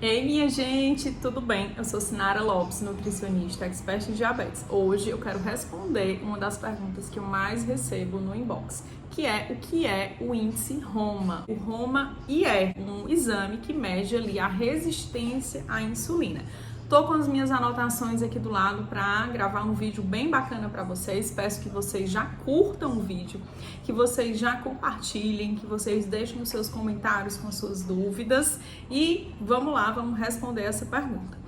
Ei, minha gente, tudo bem? Eu sou Sinara Lopes, nutricionista, expert em diabetes. Hoje eu quero responder uma das perguntas que eu mais recebo no inbox, que é o que é o índice ROMA. O ROMA-IE, um exame que mede ali a resistência à insulina. Tô com as minhas anotações aqui do lado para gravar um vídeo bem bacana para vocês. Peço que vocês já curtam o vídeo, que vocês já compartilhem, que vocês deixem os seus comentários com as suas dúvidas e vamos lá, vamos responder essa pergunta.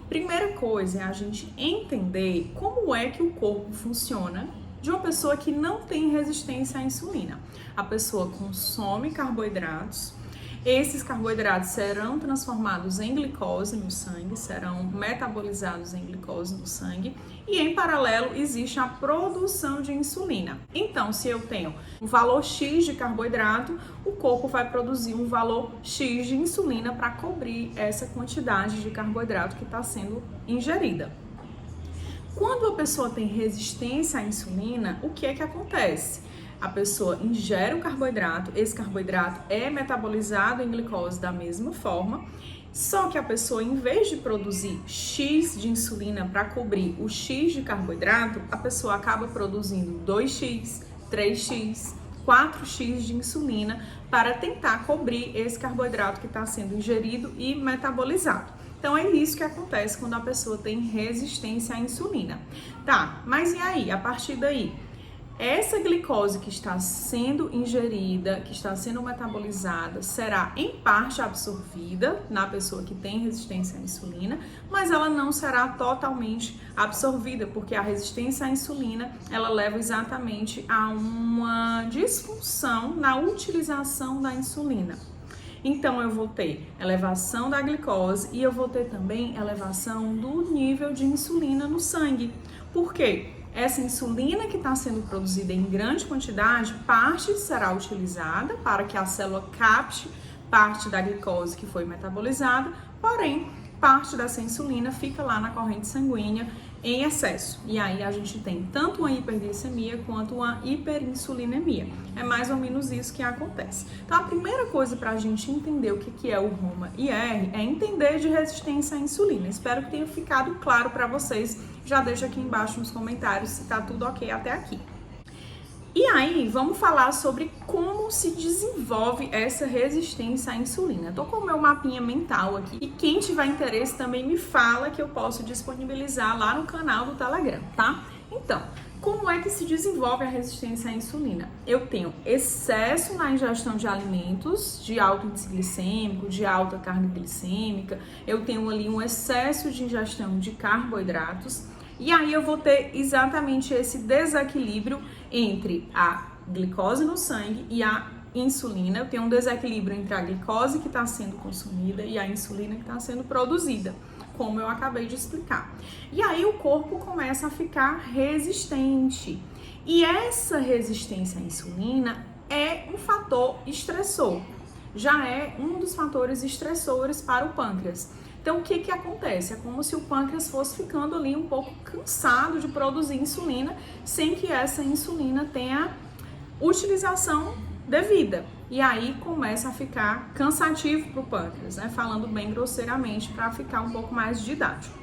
Primeira coisa é a gente entender como é que o corpo funciona de uma pessoa que não tem resistência à insulina. A pessoa consome carboidratos. Esses carboidratos serão transformados em glicose no sangue, serão metabolizados em glicose no sangue e, em paralelo, existe a produção de insulina. Então, se eu tenho um valor X de carboidrato, o corpo vai produzir um valor X de insulina para cobrir essa quantidade de carboidrato que está sendo ingerida. Quando a pessoa tem resistência à insulina, o que é que acontece? A pessoa ingere um carboidrato, esse carboidrato é metabolizado em glicose da mesma forma, só que a pessoa, em vez de produzir X de insulina para cobrir o X de carboidrato, a pessoa acaba produzindo 2X, 3X, 4X de insulina para tentar cobrir esse carboidrato que está sendo ingerido e metabolizado. Então é isso que acontece quando a pessoa tem resistência à insulina. Tá, mas e aí? A partir daí, essa glicose que está sendo ingerida, que está sendo metabolizada, será em parte absorvida na pessoa que tem resistência à insulina, mas ela não será totalmente absorvida, porque a resistência à insulina, ela leva exatamente a uma disfunção na utilização da insulina. Então, eu vou ter elevação da glicose e eu vou ter também elevação do nível de insulina no sangue. Por quê? Essa insulina que está sendo produzida em grande quantidade, parte será utilizada para que a célula capte parte da glicose que foi metabolizada, porém, parte dessa insulina fica lá na corrente sanguínea em excesso. E aí a gente tem tanto uma hiperglicemia quanto uma hiperinsulinemia. É mais ou menos isso que acontece. Então, a primeira coisa para a gente entender o que é o ROMA-IR é entender de resistência à insulina. Espero que tenha ficado claro para vocês. Já deixa aqui embaixo nos comentários se tá tudo ok até aqui. E aí, vamos falar sobre como se desenvolve essa resistência à insulina. Tô com o meu mapinha mental aqui e quem tiver interesse também me fala que eu posso disponibilizar lá no canal do Telegram, tá? Então, como é que se desenvolve a resistência à insulina? Eu tenho excesso na ingestão de alimentos de alto índice glicêmico, de alta carga glicêmica, eu tenho ali um excesso de ingestão de carboidratos. E aí eu vou ter exatamente esse desequilíbrio entre a glicose no sangue e a insulina. Eu tenho um desequilíbrio entre a glicose que está sendo consumida e a insulina que está sendo produzida, como eu acabei de explicar. E aí o corpo começa a ficar resistente. E essa resistência à insulina é um fator estressor. Já é um dos fatores estressores para o pâncreas. Então, o que acontece? É como se o pâncreas fosse ficando ali um pouco cansado de produzir insulina, sem que essa insulina tenha utilização devida. E aí começa a ficar cansativo para o pâncreas, né? Falando bem grosseiramente, para ficar um pouco mais didático.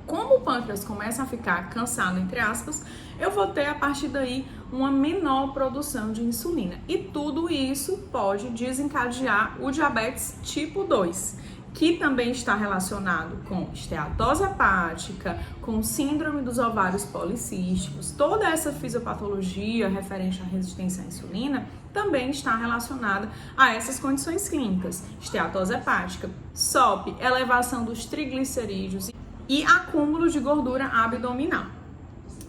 Como o pâncreas começa a ficar cansado, entre aspas, eu vou ter a partir daí uma menor produção de insulina. E tudo isso pode desencadear o diabetes tipo 2. Que também está relacionado com esteatose hepática, com síndrome dos ovários policísticos. Toda essa fisiopatologia referente à resistência à insulina também está relacionada a essas condições clínicas. Esteatose hepática, SOP, elevação dos triglicerídeos e acúmulo de gordura abdominal.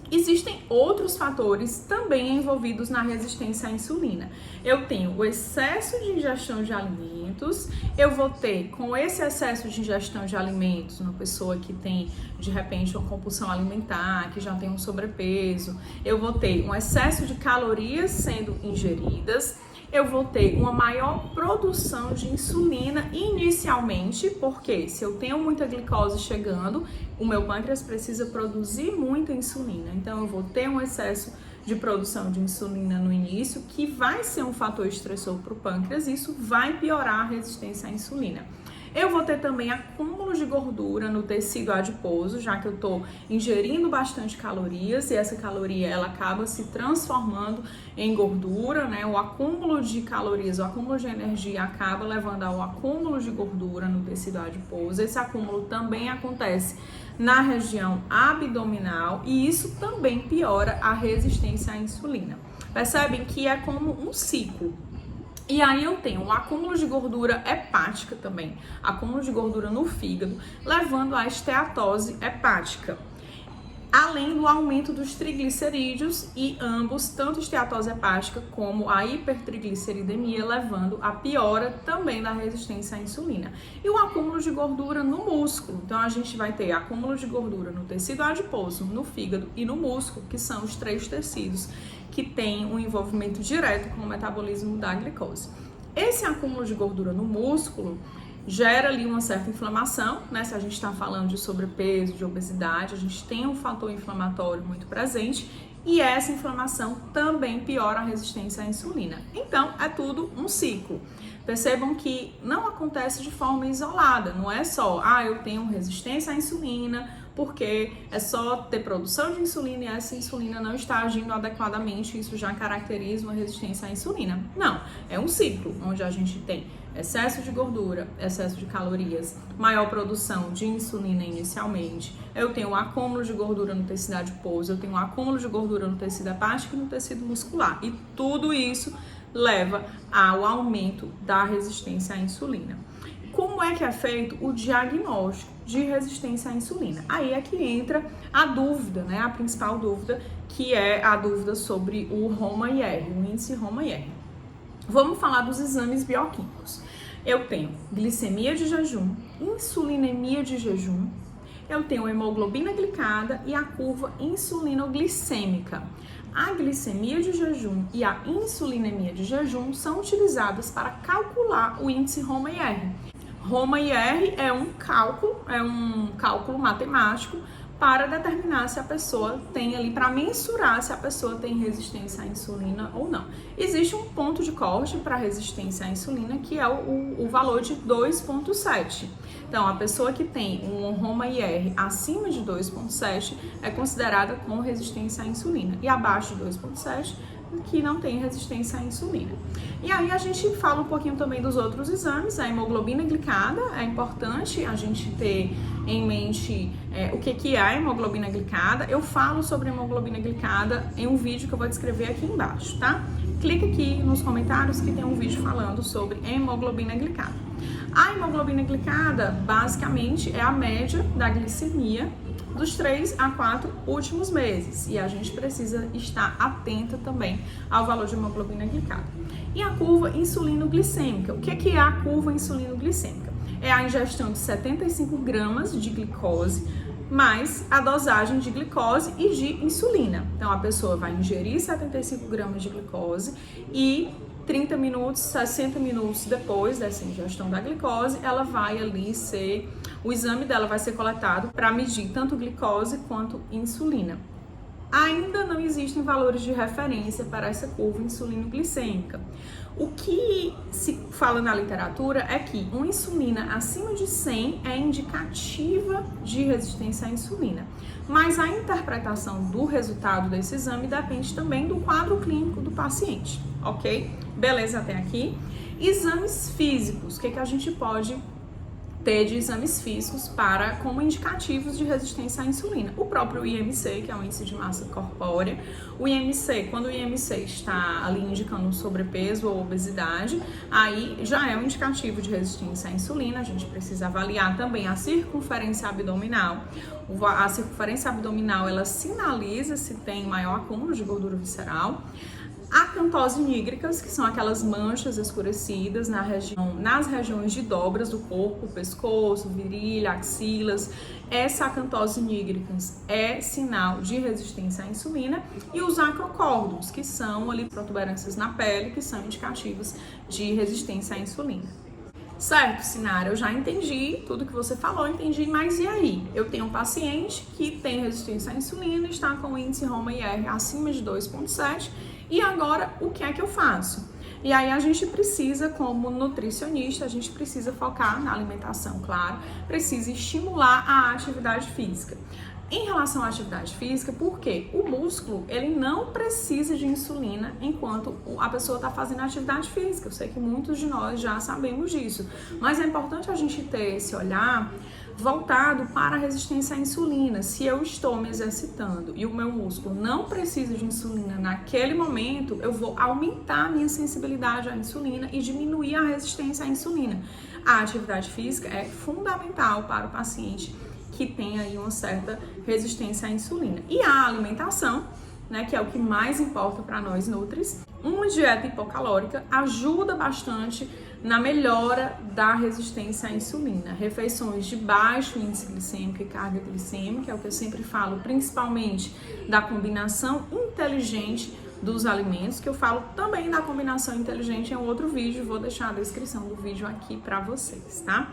Existem outros fatores também envolvidos na resistência à insulina. Eu tenho o excesso de ingestão de alimentos, eu vou ter, com esse excesso de ingestão de alimentos, uma pessoa que tem, de repente, uma compulsão alimentar, que já tem um sobrepeso, eu vou ter um excesso de calorias sendo ingeridas, eu vou ter uma maior produção de insulina inicialmente, porque se eu tenho muita glicose chegando, o meu pâncreas precisa produzir muita insulina. Então, eu vou ter um excesso de produção de insulina no início, que vai ser um fator estressor para o pâncreas, e isso vai piorar a resistência à insulina. Eu vou ter também acúmulo de gordura no tecido adiposo, já que eu estou ingerindo bastante calorias e essa caloria ela acaba se transformando em gordura, né? O acúmulo de calorias, o acúmulo de energia acaba levando ao acúmulo de gordura no tecido adiposo. Esse acúmulo também acontece na região abdominal e isso também piora a resistência à insulina. Percebem que é como um ciclo. E aí eu tenho um acúmulo de gordura hepática também, acúmulo de gordura no fígado, levando à esteatose hepática. Além do aumento dos triglicerídeos e ambos, tanto esteatose hepática como a hipertrigliceridemia, levando à piora também da resistência à insulina. E o acúmulo de gordura no músculo. Então a gente vai ter acúmulo de gordura no tecido adiposo, no fígado e no músculo, que são os 3 tecidos que têm um envolvimento direto com o metabolismo da glicose. Esse acúmulo de gordura no músculo gera ali uma certa inflamação, né? Se a gente está falando de sobrepeso, de obesidade, a gente tem um fator inflamatório muito presente e essa inflamação também piora a resistência à insulina. Então, é tudo um ciclo. Percebam que não acontece de forma isolada, não é só, eu tenho resistência à insulina, porque é só ter produção de insulina e essa insulina não está agindo adequadamente, isso já caracteriza uma resistência à insulina. Não, é um ciclo onde a gente tem excesso de gordura, excesso de calorias, maior produção de insulina inicialmente, eu tenho um acúmulo de gordura no tecido adiposo, eu tenho um acúmulo de gordura no tecido hepático e no tecido muscular. E tudo isso leva ao aumento da resistência à insulina. Como é que é feito o diagnóstico de resistência à insulina? Aí é que entra a dúvida, né? A principal dúvida, que é a dúvida sobre o HOMA-IR, o índice HOMA-IR. Vamos falar dos exames bioquímicos. Eu tenho glicemia de jejum, insulinemia de jejum, eu tenho hemoglobina glicada e a curva insulinoglicêmica. A glicemia de jejum e a insulinemia de jejum são utilizadas para calcular o índice HOMA-IR. HOMA-IR é um cálculo matemático para determinar se a pessoa tem ali, para mensurar se a pessoa tem resistência à insulina ou não. Existe um ponto de corte para resistência à insulina, que é o valor de 2,7. Então, a pessoa que tem um HOMA-IR acima de 2,7 é considerada com resistência à insulina, e abaixo de 2,7 que não tem resistência à insulina. E aí a gente fala um pouquinho também dos outros exames. A hemoglobina glicada, é importante a gente ter em mente o que é a hemoglobina glicada. Eu falo sobre a hemoglobina glicada em um vídeo que eu vou descrever aqui embaixo, tá? Clica aqui nos comentários que tem um vídeo falando sobre hemoglobina glicada. A hemoglobina glicada, basicamente, é a média da glicemia dos 3 a 4 últimos meses. E a gente precisa estar atenta também ao valor de hemoglobina glicada. E a curva insulinoglicêmica. O que é a curva insulinoglicêmica? É a ingestão de 75 gramas de glicose mais a dosagem de glicose e de insulina. Então, a pessoa vai ingerir 75 gramas de glicose e 30 minutos, 60 minutos depois dessa ingestão da glicose, ela vai ali o exame dela vai ser coletado para medir tanto glicose quanto insulina. Ainda não existem valores de referência para essa curva insulinoglicêmica. O que se fala na literatura é que uma insulina acima de 100 é indicativa de resistência à insulina. Mas a interpretação do resultado desse exame depende também do quadro clínico do paciente, ok? Beleza até aqui? Exames físicos, o que a gente pode ter de exames físicos como indicativos de resistência à insulina? O próprio IMC, que é o índice de massa corpórea. O IMC, quando o IMC está ali indicando sobrepeso ou obesidade, aí já é um indicativo de resistência à insulina. A gente precisa avaliar também a circunferência abdominal. A circunferência abdominal, ela sinaliza se tem maior acúmulo de gordura visceral. Acantose nígricas, que são aquelas manchas escurecidas nas regiões de dobras do corpo, pescoço, virilha, axilas. Essa acantose nígricas é sinal de resistência à insulina. E os acrocórdios, que são ali protuberâncias na pele, que são indicativos de resistência à insulina. Certo, Sinara, eu já entendi tudo que você falou, mas e aí? Eu tenho um paciente que tem resistência à insulina, está com o índice HOMA-IR acima de 2,7 e agora o que é que eu faço? E aí a gente precisa, como nutricionista, a gente precisa focar na alimentação, claro, precisa estimular a atividade física. Em relação à atividade física, por quê? O músculo, ele não precisa de insulina enquanto a pessoa está fazendo atividade física. Eu sei que muitos de nós já sabemos disso, mas é importante a gente ter esse olhar voltado para a resistência à insulina. Se eu estou me exercitando e o meu músculo não precisa de insulina naquele momento, eu vou aumentar a minha sensibilidade à insulina e diminuir a resistência à insulina. A atividade física é fundamental para o paciente que tem aí uma certa resistência à insulina. E a alimentação, né, que é o que mais importa para nós nutris, uma dieta hipocalórica ajuda bastante na melhora da resistência à insulina. Refeições de baixo índice glicêmico e carga glicêmica, é o que eu sempre falo, principalmente da combinação inteligente dos alimentos, que eu falo também da combinação inteligente em outro vídeo, vou deixar a descrição do vídeo aqui para vocês, tá?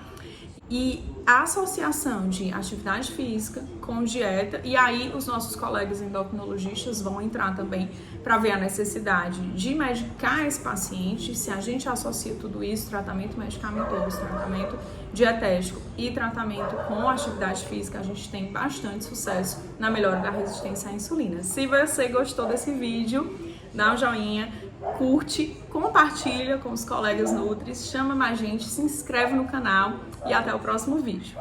E a associação de atividade física com dieta, e aí os nossos colegas endocrinologistas vão entrar também para ver a necessidade de medicar esse paciente. Se a gente associa tudo isso, tratamento medicamentoso, tratamento dietético e tratamento com atividade física, a gente tem bastante sucesso na melhora da resistência à insulina. Se você gostou desse vídeo, dá um joinha, curte, compartilha com os colegas nutris, chama mais gente, se inscreve no canal e até o próximo vídeo.